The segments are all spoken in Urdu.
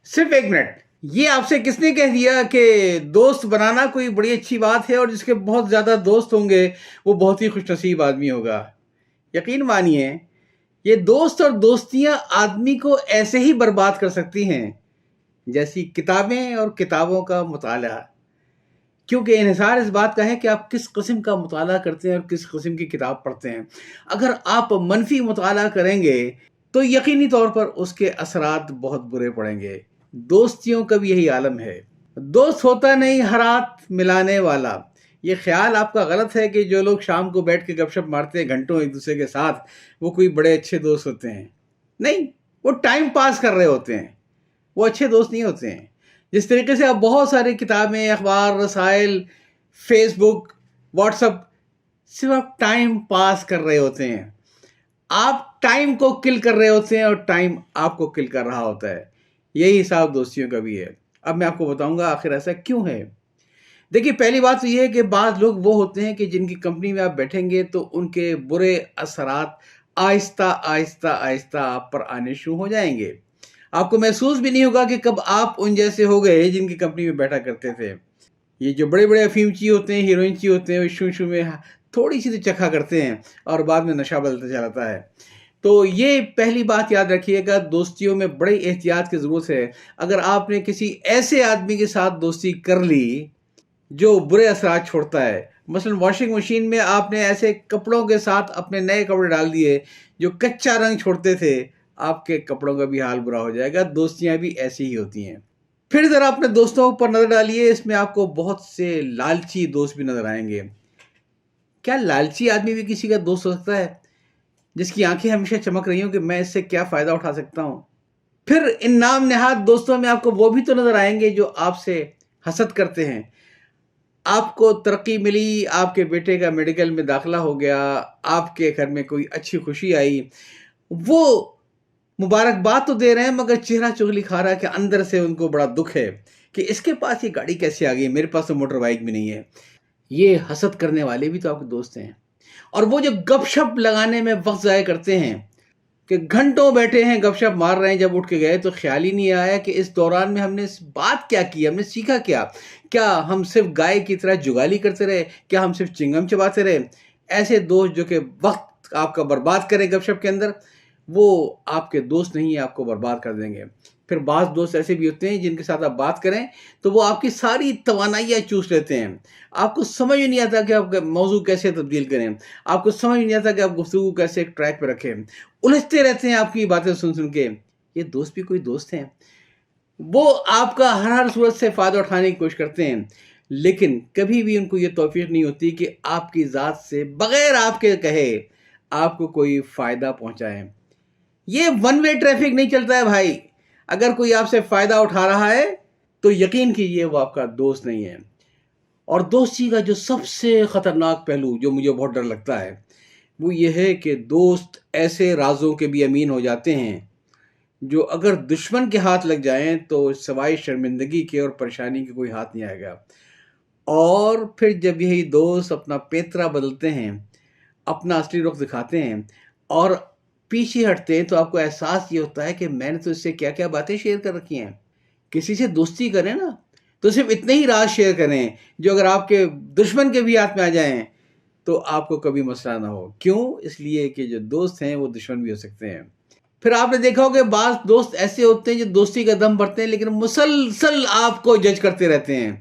صرف 1 منٹ. یہ آپ سے کس نے کہہ دیا کہ دوست بنانا کوئی بڑی اچھی بات ہے اور جس کے بہت زیادہ دوست ہوں گے وہ بہت ہی خوش نصیب آدمی ہوگا؟ یقین مانیے یہ دوست اور دوستیاں آدمی کو ایسے ہی برباد کر سکتی ہیں جیسی کتابیں اور کتابوں کا مطالعہ. کیونکہ انحصار اس بات کا ہے کہ آپ کس قسم کا مطالعہ کرتے ہیں اور کس قسم کی کتاب پڑھتے ہیں. اگر آپ منفی مطالعہ کریں گے تو یقینی طور پر اس کے اثرات بہت برے پڑیں گے. دوستیوں کا بھی یہی عالم ہے. دوست ہوتا نہیں ہر رات ملانے والا. یہ خیال آپ کا غلط ہے کہ جو لوگ شام کو بیٹھ کے گپ شپ مارتے ہیں گھنٹوں ایک دوسرے کے ساتھ وہ کوئی بڑے اچھے دوست ہوتے ہیں. نہیں، وہ ٹائم پاس کر رہے ہوتے ہیں، وہ اچھے دوست نہیں ہوتے ہیں. جس طریقے سے آپ بہت ساری کتابیں، اخبار، رسائل، فیس بک، واٹس اپ، صرف آپ ٹائم پاس کر رہے ہوتے ہیں. آپ ٹائم کو کل کر رہے ہوتے ہیں اور ٹائم آپ کو کل کر رہا ہوتا ہے. یہی حساب دوستیوں کا بھی ہے. اب میں آپ کو بتاؤں گا آخر ایسا کیوں ہے. دیکھیے، پہلی بات تو یہ ہے کہ بعض لوگ وہ ہوتے ہیں کہ جن کی کمپنی میں آپ بیٹھیں گے تو ان کے برے اثرات آہستہ آہستہ آہستہ آپ پر آنے شروع ہو جائیں گے. آپ کو محسوس بھی نہیں ہوگا کہ کب آپ ان جیسے ہو گئے جن کی کمپنی میں بیٹھا کرتے تھے. یہ جو بڑے بڑے افیمچی ہوتے ہیں، ہیروئنچی ہوتے ہیں، وہ شو میں تھوڑی سی تو چکھا کرتے ہیں اور بعد میں نشہ بدلتا چلاتا ہے. تو یہ پہلی بات یاد رکھیے گا، دوستیوں میں بڑی احتیاط کی ضرورت ہے. اگر آپ نے کسی ایسے آدمی کے ساتھ دوستی کر لی جو برے اثرات چھوڑتا ہے، مثلا واشنگ مشین میں آپ نے ایسے کپڑوں کے ساتھ اپنے نئے کپڑے ڈال دیے جو کچا رنگ چھوڑتے تھے، آپ کے کپڑوں کا بھی حال برا ہو جائے گا. دوستیاں بھی ایسی ہی ہوتی ہیں. پھر ذرا اپنے دوستوں پر نظر ڈالیے، اس میں آپ کو بہت سے لالچی دوست بھی نظر آئیں گے. کیا لالچی آدمی بھی کسی کا دوست ہو سکتا ہے جس کی آنکھیں ہمیشہ چمک رہی ہوں کہ میں اس سے کیا فائدہ اٹھا سکتا ہوں؟ پھر ان نام نہاد دوستوں میں آپ کو وہ بھی تو نظر آئیں گے جو آپ سے حسد کرتے ہیں. آپ کو ترقی ملی، آپ کے بیٹے کا میڈیکل میں داخلہ ہو گیا، آپ کے گھر میں کوئی اچھی خوشی آئی، وہ مبارکباد تو دے رہے ہیں مگر چہرہ چغلی کھا رہا ہے کہ اندر سے ان کو بڑا دکھ ہے کہ اس کے پاس یہ گاڑی کیسے آ گئی، میرے پاس تو موٹر بائک بھی نہیں ہے. یہ حسد کرنے والے بھی تو آپ کے دوست ہیں. اور وہ جو گپ شپ لگانے میں وقت ضائع کرتے ہیں کہ گھنٹوں بیٹھے ہیں گپ شپ مار رہے ہیں، جب اٹھ کے گئے تو خیال ہی نہیں آیا کہ اس دوران میں ہم نے اس بات کیا کی، ہم نے سیکھا کیا. کیا ہم صرف گائے کی طرح جگالی کرتے رہے؟ کیا ہم صرف چنگم چباتے رہے؟ ایسے دوست جو کہ وقت آپ کا برباد کریں گپ شپ کے اندر، وہ آپ کے دوست نہیں ہیں، آپ کو برباد کر دیں گے. پھر بعض دوست ایسے بھی ہوتے ہیں جن کے ساتھ آپ بات کریں تو وہ آپ کی ساری توانائیاں چوس لیتے ہیں. آپ کو سمجھ نہیں آتا کہ آپ موضوع کیسے تبدیل کریں، آپ کو سمجھ نہیں آتا کہ آپ گفتگو کیسے ایک ٹریک پہ رکھیں. الجھتے رہتے ہیں آپ کی باتیں سن سن کے. یہ دوست بھی کوئی دوست ہیں؟ وہ آپ کا ہر صورت سے فائدہ اٹھانے کی کوشش کرتے ہیں، لیکن کبھی بھی ان کو یہ توفیق نہیں ہوتی کہ آپ کی ذات سے بغیر آپ کے کہے آپ کو کوئی فائدہ پہنچائیں. یہ ون وے ٹریفک نہیں چلتا ہے بھائی. اگر کوئی آپ سے فائدہ اٹھا رہا ہے تو یقین کیجیے وہ آپ کا دوست نہیں ہے. اور دوستی کا جو سب سے خطرناک پہلو جو مجھے بہت ڈر لگتا ہے وہ یہ ہے کہ دوست ایسے رازوں کے بھی امین ہو جاتے ہیں جو اگر دشمن کے ہاتھ لگ جائیں تو سوائے شرمندگی کے اور پریشانی کے کوئی ہاتھ نہیں آئے گا. اور پھر جب یہی دوست اپنا پیترا بدلتے ہیں، اپنا اصلی رخ دکھاتے ہیں اور پیچھے ہٹتے ہیں تو آپ کو احساس یہ ہوتا ہے کہ میں نے تو اس سے کیا کیا باتیں شیئر کر رکھی ہیں. کسی سے دوستی کریں نا تو صرف اتنے ہی راز شیئر کریں جو اگر آپ کے دشمن کے بھی ہاتھ میں آ جائیں تو آپ کو کبھی مسئلہ نہ ہو. کیوں؟ اس لیے کہ جو دوست ہیں وہ دشمن بھی ہو سکتے ہیں. پھر آپ نے دیکھا ہو کہ بعض دوست ایسے ہوتے ہیں جو دوستی کا دم بھرتے ہیں لیکن مسلسل آپ کو جج کرتے رہتے ہیں.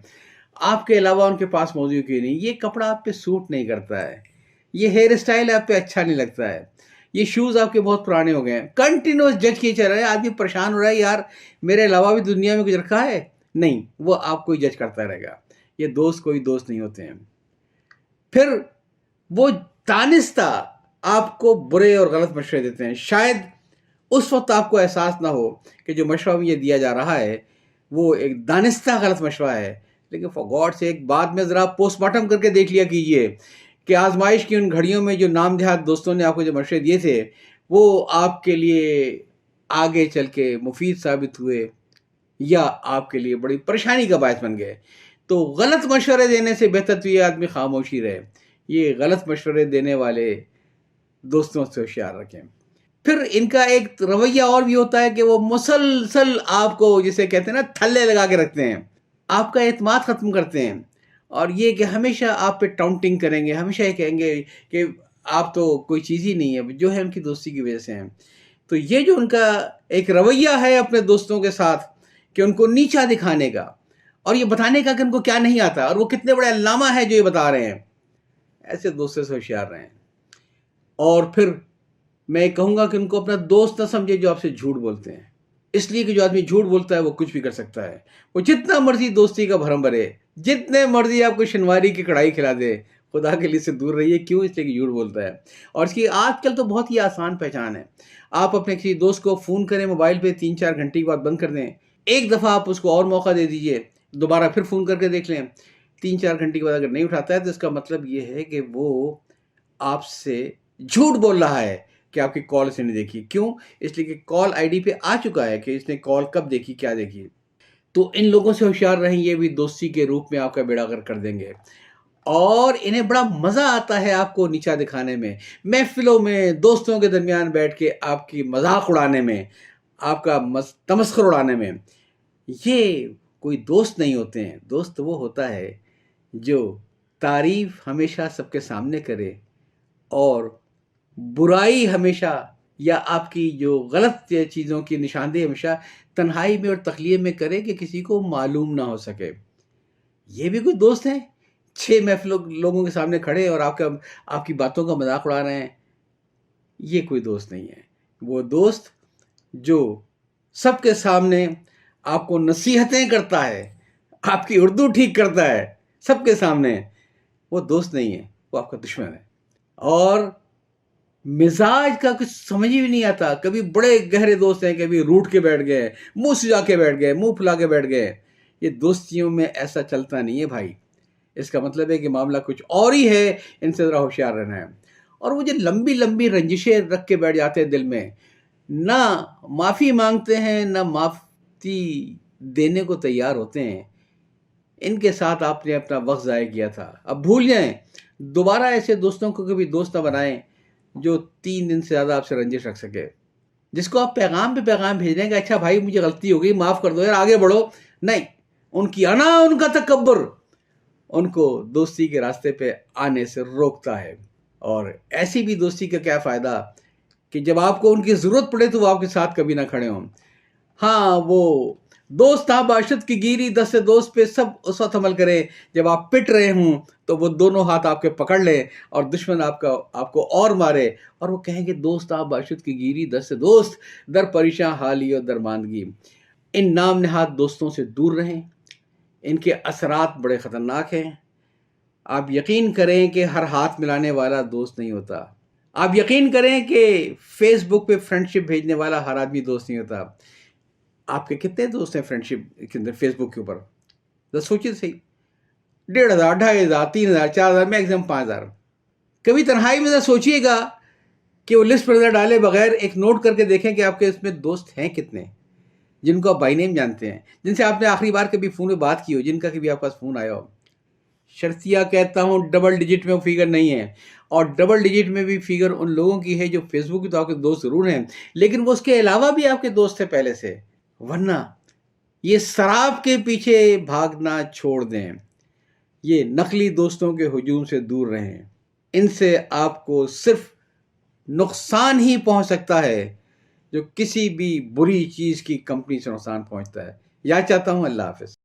آپ کے علاوہ ان کے پاس موضوع کی نہیں، یہ کپڑا آپ پہ سوٹ نہیں کرتا ہے، یہ ہیئر اسٹائل آپ پہ اچھا نہیں لگتا ہے، یہ شوز آپ کے بہت پرانے ہو گئے ہیں. کنٹینیوس جج کیے چل رہے ہیں. آدمی پریشان ہو رہا ہے، یار میرے علاوہ بھی دنیا میں کچھ رکھا ہے؟ نہیں، وہ آپ کو ہی جج کرتا رہے گا. یہ دوست کوئی دوست نہیں ہوتے ہیں. پھر وہ دانستہ آپ کو برے اور غلط مشورے دیتے ہیں. شاید اس وقت آپ کو احساس نہ ہو کہ جو مشورہ مجھے دیا جا رہا ہے وہ ایک دانستہ غلط مشورہ ہے، لیکن فار گاڈ سے ایک بعد میں ذرا پوسٹ مارٹم کر کے دیکھ لیا کیجئے کہ آزمائش کی ان گھڑیوں میں جو نام دہات دوستوں نے آپ کو جو مشورے دیے تھے وہ آپ کے لیے آگے چل کے مفید ثابت ہوئے یا آپ کے لیے بڑی پریشانی کا باعث بن گئے. تو غلط مشورے دینے سے بہتر تو یہ آدمی خاموشی رہے. یہ غلط مشورے دینے والے دوستوں سے ہوشیار رکھیں. پھر ان کا ایک رویہ اور بھی ہوتا ہے کہ وہ مسلسل آپ کو جسے کہتے ہیں نا تھلے لگا کے رکھتے ہیں، آپ کا اعتماد ختم کرتے ہیں، اور یہ کہ ہمیشہ آپ پہ ٹاؤنٹنگ کریں گے، ہمیشہ یہ کہیں گے کہ آپ تو کوئی چیز ہی نہیں ہے، جو ہے ان کی دوستی کی وجہ سے ہیں۔ تو یہ جو ان کا ایک رویہ ہے اپنے دوستوں کے ساتھ کہ ان کو نیچا دکھانے کا اور یہ بتانے کا کہ ان کو کیا نہیں آتا اور وہ کتنے بڑے علامہ ہیں جو یہ بتا رہے ہیں، ایسے دوستوں سے ہوشیار رہیں۔ اور پھر میں کہوں گا کہ ان کو اپنا دوست نہ سمجھے جو آپ سے جھوٹ بولتے ہیں، اس لیے کہ جو آدمی جھوٹ بولتا ہے وہ کچھ بھی کر سکتا ہے، وہ جتنا مرضی دوستی کا بھرم بھرے، جتنے مرضی آپ کو شنواری کی کڑھائی کھلا دے، خدا کے لیے سے دور رہیے۔ کیوں؟ اس لیے کہ جھوٹ بولتا ہے۔ اور اس کی آج کل تو بہت ہی آسان پہچان ہے، آپ اپنے کسی دوست کو فون کریں موبائل پہ، 3-4 گھنٹے کے بعد بند کر دیں، ایک دفعہ آپ اس کو اور موقع دے دیجئے، دوبارہ پھر فون کر کے دیکھ لیں، 3-4 گھنٹے کے بعد اگر نہیں اٹھاتا ہے تو اس کا مطلب یہ ہے کہ وہ آپ سے جھوٹ بول رہا ہے کہ آپ کی کال اس نے نہیں دیکھی۔ کیوں؟ اس لیے کہ کال آئی ڈی پہ آ چکا ہے کہ اس نے کال کب دیکھی، کیا دیکھی۔ تو ان لوگوں سے ہوشیار رہیں، یہ بھی دوستی کے روپ میں آپ کا بیڑا غرق کر دیں گے، اور انہیں بڑا مزہ آتا ہے آپ کو نیچا دکھانے میں، محفلوں میں دوستوں کے درمیان بیٹھ کے آپ کی مذاق اڑانے میں، آپ کا تمسخر اڑانے میں۔ یہ کوئی دوست نہیں ہوتے ہیں۔ دوست وہ ہوتا ہے جو تعریف ہمیشہ سب کے سامنے کرے اور برائی ہمیشہ یا آپ کی جو غلط چیزوں کی نشاندہی ہمیشہ تنہائی میں اور تخلیے میں کرے کہ کسی کو معلوم نہ ہو سکے۔ یہ بھی کوئی دوست ہیں؟ 6 محفلوں لوگوں کے سامنے کھڑے اور آپ کی باتوں کا مذاق اڑا رہے ہیں؟ یہ کوئی دوست نہیں ہے۔ وہ دوست جو سب کے سامنے آپ کو نصیحتیں کرتا ہے، آپ کی اردو ٹھیک کرتا ہے سب کے سامنے، وہ دوست نہیں ہے، وہ آپ کا دشمن ہے۔ اور مزاج کا کچھ سمجھ ہی نہیں آتا، کبھی بڑے گہرے دوست ہیں، کبھی روٹ کے بیٹھ گئے، منہ سجا کے بیٹھ گئے، منہ پھلا کے بیٹھ گئے۔ یہ دوستیوں میں ایسا چلتا نہیں ہے بھائی، اس کا مطلب ہے کہ معاملہ کچھ اور ہی ہے، ان سے ذرا ہوشیار رہنا ہے۔ اور وہ جو لمبی لمبی رنجشیں رکھ کے بیٹھ جاتے ہیں دل میں، نہ معافی مانگتے ہیں نہ معافی دینے کو تیار ہوتے ہیں، ان کے ساتھ آپ نے اپنا وقت ضائع کیا تھا، اب بھول جائیں۔ دوبارہ ایسے دوستوں کو کبھی دوست نہ بنائیں جو 3 دن سے زیادہ آپ سے رنجش رکھ سکے، جس کو آپ پیغام پہ پیغام بھیج دیں کہ اچھا بھائی مجھے غلطی ہو گئی، معاف کر دو یار، آگے بڑھو۔ نہیں، ان کی انا، ان کا تکبر ان کو دوستی کے راستے پہ آنے سے روکتا ہے۔ اور ایسی بھی دوستی کا کیا فائدہ کہ جب آپ کو ان کی ضرورت پڑے تو وہ آپ کے ساتھ کبھی نہ کھڑے ہوں۔ ہاں، وہ دوست آپ باشد کی گیری دست دوست پہ سب اس وقت عمل کرے جب آپ پٹ رہے ہوں تو وہ دونوں ہاتھ آپ کے پکڑ لیں، اور دشمن آپ کو اور مارے، اور وہ کہیں کہ دوست آپ باشد کی گیری دست دوست، در پریشاں حالی و درماندگی۔ ان نام نہاد دوستوں سے دور رہیں، ان کے اثرات بڑے خطرناک ہیں۔ آپ یقین کریں کہ ہر ہاتھ ملانے والا دوست نہیں ہوتا، آپ یقین کریں کہ فیس بک پہ فرینڈ شپ بھیجنے والا ہر آدمی دوست نہیں ہوتا۔ آپ کے کتنے دوست ہیں فرینڈ شپ کے اندر فیس بک کے اوپر؟ ذرا سوچیے صحیح، 1,500، 2,500، 3,000، 4,000، میکسیمم 5,000۔ کبھی تنہائی میں ذرا سوچیے گا کہ وہ لسٹ پر نظر ڈالے بغیر ایک نوٹ کر کے دیکھیں کہ آپ کے اس میں دوست ہیں کتنے، جن کو آپ بائی نیم جانتے ہیں، جن سے آپ نے آخری بار کبھی فون پہ بات کی ہو، جن کا کبھی آپ پاس فون آیا ہو۔ شرطیہ کہتا ہوں ڈبل ڈیجٹ میں وہ فگر نہیں ہے، اور ڈبل ڈیجٹ میں بھی فگر ان لوگوں کی ہے جو فیس بک کی تو آپ کے دوست ضرور ہیں، لیکن وہ اس کے علاوہ بھی آپ کے دوست تھے پہلے سے۔ ورنہ یہ سراب کے پیچھے بھاگنا چھوڑ دیں، یہ نقلی دوستوں کے ہجوم سے دور رہیں، ان سے آپ کو صرف نقصان ہی پہنچ سکتا ہے، جو کسی بھی بری چیز کی کمپنی سے نقصان پہنچتا ہے۔ یاد چاہتا ہوں۔ اللہ حافظ۔